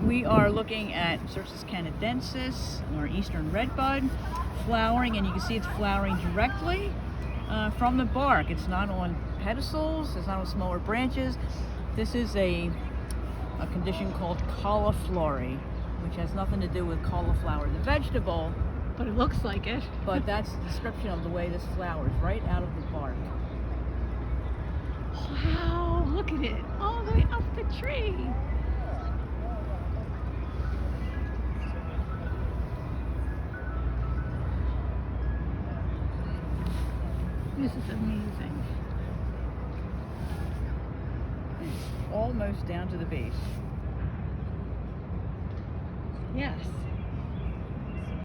We are looking at Cercis canadensis, or eastern redbud, flowering, and you can see it's flowering directly from the bark. It's not on pedicels, it's not on smaller branches. This is a condition called cauliflorous, which has nothing to do with cauliflower, the vegetable. But it looks like it. But that's the description of the way this flowers, right out of the bark. Wow, look at it, all the way up the tree. This is amazing. It's almost down to the base. Yes.